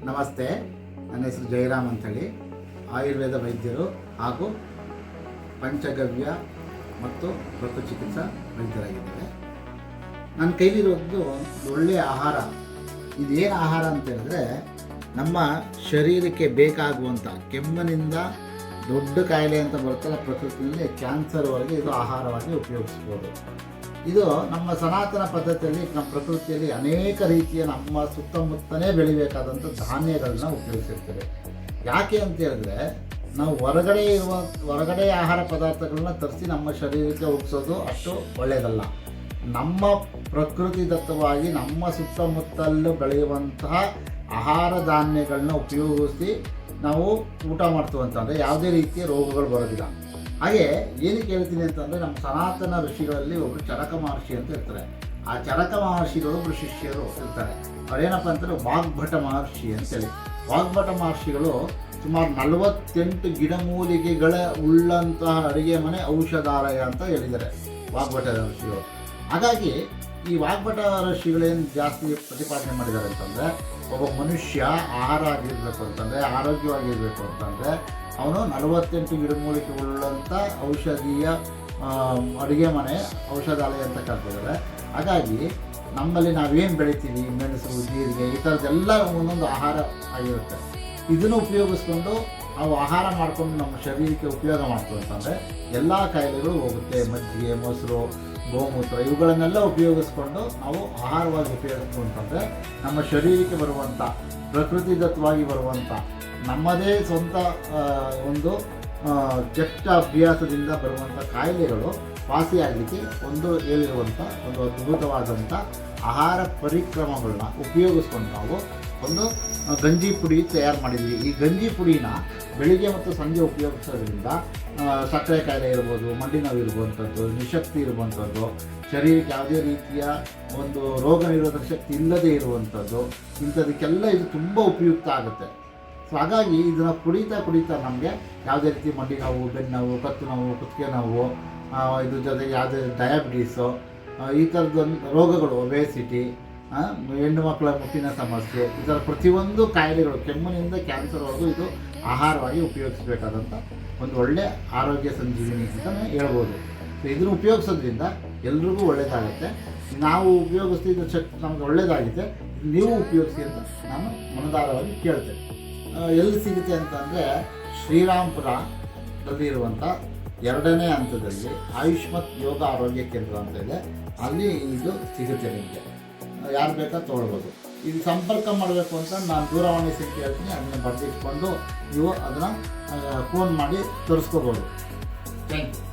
ನಮಸ್ತೆ, ನನ್ನ ಹೆಸರು ಜಯರಾಮ್ ಅಂಥೇಳಿ, ಆಯುರ್ವೇದ ವೈದ್ಯರು ಹಾಗೂ ಪಂಚಗವ್ಯ ಮತ್ತು ಚಿಕಿತ್ಸಾ ವೈದ್ಯರಾಗಿದ್ದೇವೆ. ನನ್ನ ಕೈಲಿರೋದು ಒಳ್ಳೆಯ ಆಹಾರ. ಇದೇನು ಆಹಾರ ಅಂತ ಹೇಳಿದ್ರೆ, ನಮ್ಮ ಶರೀರಕ್ಕೆ ಬೇಕಾಗುವಂಥ ಕೆಮ್ಮಿನಿಂದ ದೊಡ್ಡ ಕಾಯಿಲೆ ಅಂತ ಬರುತ್ತಲ್ಲ ಪ್ರಕೃತಿಯಲ್ಲಿ, ಕ್ಯಾನ್ಸರ್ವರೆಗೆ ಇದು ಆಹಾರವಾಗಿ ಉಪಯೋಗಿಸ್ಬೋದು. ಇದು ನಮ್ಮ ಸನಾತನ ಪದ್ಧತಿಯಲ್ಲಿ, ನಮ್ಮ ಪ್ರಕೃತಿಯಲ್ಲಿ ಅನೇಕ ರೀತಿಯ ನಮ್ಮ ಸುತ್ತಮುತ್ತಲೇ ಬೆಳಿಬೇಕಾದಂಥ ಧಾನ್ಯಗಳನ್ನ ಉಪಯೋಗಿಸಿರ್ತೇವೆ. ಯಾಕೆ ಅಂತ ಹೇಳಿದ್ರೆ, ನಾವು ಹೊರಗಡೆ ಆಹಾರ ಪದಾರ್ಥಗಳನ್ನ ತರಿಸಿ ನಮ್ಮ ಶರೀರಕ್ಕೆ ಉಪಯೋಗಿಸೋದು ಅಷ್ಟು ಒಳ್ಳೆಯದಲ್ಲ. ನಮ್ಮ ಪ್ರಕೃತಿದತ್ತವಾಗಿ ನಮ್ಮ ಸುತ್ತಮುತ್ತಲು ಬೆಳೆಯುವಂತಹ ಆಹಾರ ಧಾನ್ಯಗಳನ್ನ ಉಪಯೋಗಿಸಿ ನಾವು ಊಟ ಮಾಡ್ತೀವಿ ಅಂತಂದರೆ ಯಾವುದೇ ರೀತಿಯ ರೋಗಗಳು ಬರೋದಿಲ್ಲ. ಹಾಗೆ ಏನಕ್ಕೆ ಹೇಳ್ತೀನಿ ಅಂತಂದರೆ, ನಮ್ಮ ಸನಾತನ ಋಷಿಗಳಲ್ಲಿ ಒಬ್ಬರು ಚರಕ ಮಹರ್ಷಿ ಅಂತ ಇರ್ತಾರೆ. ಆ ಚರಕ ಮಹರ್ಷಿಗಳು ಒಬ್ಬರು ಶಿಷ್ಯರು ಇರ್ತಾರೆ. ಅವರೇನಪ್ಪ ಅಂತಂದರೆ ವಾಗ್ಭಟ ಮಹರ್ಷಿ ಅಂತೇಳಿ. ವಾಗ್ಭಟ ಮಹರ್ಷಿಗಳು ಸುಮಾರು 48 ಗಿಡಮೂಲಿಕೆಗಳ ಉಳ್ಳಂತಹ ಅಡುಗೆ ಮನೆ ಔಷಧಾಲಯ ಅಂತ ಹೇಳಿದ್ದಾರೆ ವಾಗ್ಭಟ ಋಷಿಗಳು. ಹಾಗಾಗಿ ಈ ವಾಗ್ಭಟ ಋಷಿಗಳೇನು ಜಾಸ್ತಿ ಪ್ರತಿಪಾದನೆ ಮಾಡಿದ್ದಾರೆ ಅಂತಂದರೆ, ಒಬ್ಬ ಮನುಷ್ಯ ಆಹಾರ ಆಗಿರಬೇಕು ಅಂತಂದರೆ, ಆರೋಗ್ಯವಾಗಿರಬೇಕು ಅಂತಂದರೆ ಅವನು 48 ಗಿಡಮೂಲಿಕೆ ಉಳ್ಳಂಥ ಔಷಧೀಯ ಅಡುಗೆ ಮನೆ ಔಷಧಾಲಯ ಅಂತ ಕರ್ತಿದ್ದಾರೆ. ಹಾಗಾಗಿ ನಮ್ಮಲ್ಲಿ ನಾವೇನು ಬೆಳಿತೀವಿ, ಮೆಣಸು, ಜೀರಿಗೆ, ಈ ಥರದ್ದೆಲ್ಲ ಒಂದೊಂದು ಆಹಾರ ಆಗಿರುತ್ತೆ. ಇದನ್ನು ಉಪಯೋಗಿಸ್ಕೊಂಡು ನಾವು ಆಹಾರ ಮಾಡಿಕೊಂಡು ನಮ್ಮ ಶರೀರಕ್ಕೆ ಉಪಯೋಗ ಮಾಡ್ತೀವಿ ಅಂತಂದರೆ ಎಲ್ಲ ಕಾಯಿಲೆಗಳು ಹೋಗುತ್ತೆ. ಮಜ್ಜಿಗೆ, ಮೊಸರು, ಗೋಮೂತ್ರ ಇವುಗಳನ್ನೆಲ್ಲ ಉಪಯೋಗಿಸ್ಕೊಂಡು ನಾವು ಆಹಾರವಾಗಿ ಉಪಯೋಗಿಸ್ತೀವಿ ಅಂತಂದರೆ ನಮ್ಮ ಶರೀರಕ್ಕೆ ಬರುವಂಥ ಪ್ರಕೃತಿದತ್ತವಾಗಿ ಬರುವಂಥ ನಮ್ಮದೇ ಸ್ವಂತ ಒಂದು ಕೆಟ್ಟ ಅಭ್ಯಾಸದಿಂದ ಬರುವಂಥ ಕಾಯಿಲೆಗಳು ವಾಸಿಯಾಗಲಿಕ್ಕೆ ಹೇಳಿರುವಂಥ ಒಂದು ಅದ್ಭುತವಾದಂಥ ಆಹಾರ ಪರಿಕ್ರಮಗಳನ್ನ ಉಪಯೋಗಿಸ್ಕೊಂಡು ನಾವು ಒಂದು ಗಂಜಿ ಪುಡಿ ತಯಾರು ಮಾಡಿದ್ವಿ. ಈ ಗಂಜಿ ಪುಡಿನ ಬೆಳಿಗ್ಗೆ ಮತ್ತು ಸಂಜೆ ಉಪಯೋಗಿಸೋದ್ರಿಂದ ಸಕ್ಕರೆ ಕಾಯಿಲೆ ಇರ್ಬೋದು, ಮಂಡಿ ನೋವು ಇರುವಂಥದ್ದು, ನಿಶಕ್ತಿ ಇರುವಂಥದ್ದು, ಶರೀರಕ್ಕೆ ಯಾವುದೇ ರೀತಿಯ ಒಂದು ರೋಗ ನಿರೋಧಕ ಶಕ್ತಿ ಇಲ್ಲದೇ ಇರುವಂಥದ್ದು, ಇಂಥದಕ್ಕೆಲ್ಲ ಇದು ತುಂಬ ಉಪಯುಕ್ತ ಆಗುತ್ತೆ. ಸೊ ಹಾಗಾಗಿ ಇದನ್ನು ಕುಡಿತಾ ನಮಗೆ ಯಾವುದೇ ರೀತಿ ಮಂಡಿ ನೋವು, ಬೆನ್ನು ನೋವು, ಕತ್ತು ನೋವು, ಕುತ್ತಿಗೆ ನೋವು, ಇದ್ರ ಜೊತೆಗೆ ಯಾವುದೇ ಡಯಾಬಿಟೀಸು, ಈ ಥರದ ರೋಗಗಳು, ಒಬೇಸಿಟಿ, ಹೆಣ್ಣು ಮಕ್ಕಳ ಮುಟ್ಟಿನ ಸಮಸ್ಯೆ, ಇದರ ಪ್ರತಿಯೊಂದು ಕಾಯಿಲೆಗಳು, ಕೆಮ್ಮಿನಿಂದ ಕ್ಯಾನ್ಸರ್ವರೆಗೂ ಇದು ಆಹಾರವಾಗಿ ಉಪಯೋಗಿಸಬೇಕಾದಂಥ ಒಂದು ಒಳ್ಳೆಯ ಆರೋಗ್ಯ ಸಂಜೀವಿನಿ ಅಂತಲೇ ಹೇಳ್ಬೋದು. ಸೊ ಇದನ್ನು ಉಪಯೋಗಿಸೋದ್ರಿಂದ ಎಲ್ರಿಗೂ ಒಳ್ಳೆಯದಾಗುತ್ತೆ. ನಾವು ಉಪಯೋಗಿಸ್ತಿದ್ದ ಶಕ್ತಿ ನಮಗೆ ಒಳ್ಳೆಯದಾಗಿದೆ, ನೀವು ಉಪಯೋಗಿಸಿ ಅಂತ ನಾನು ಮನದಾರವಾಗಿ ಕೇಳ್ತೇನೆ. ಎಲ್ಲಿ ಸಿಗುತ್ತೆ ಅಂತಂದರೆ, ಶ್ರೀರಾಮ್ಪುರದಲ್ಲಿ ಇರುವಂಥ 2ನೇ ಹಂತದಲ್ಲಿ ಆಯುಷ್ಮತ್ ಯೋಗ ಆರೋಗ್ಯ ಕೇಂದ್ರ ಅಂತ ಇದೆ. ಅಲ್ಲಿ ಇದು ಸಿಗುತ್ತೆ. ನಿಮಗೆ ಯಾರು ಬೇಕಾದ್ರೂ ತೊಗೊಳ್ಬೋದು. ಇದು ಸಂಪರ್ಕ ಮಾಡಬೇಕು ಅಂತ ನಾನು ದೂರವಾಣಿ ಸಂಖ್ಯೆ ಹೇಳ್ತೀನಿ, ಅದನ್ನು ಬರೆದಿಟ್ಕೊಂಡು ನೀವು ಅದನ್ನು ಫೋನ್ ಮಾಡಿ ತರಿಸ್ಕೋಬೋದು. Thank you.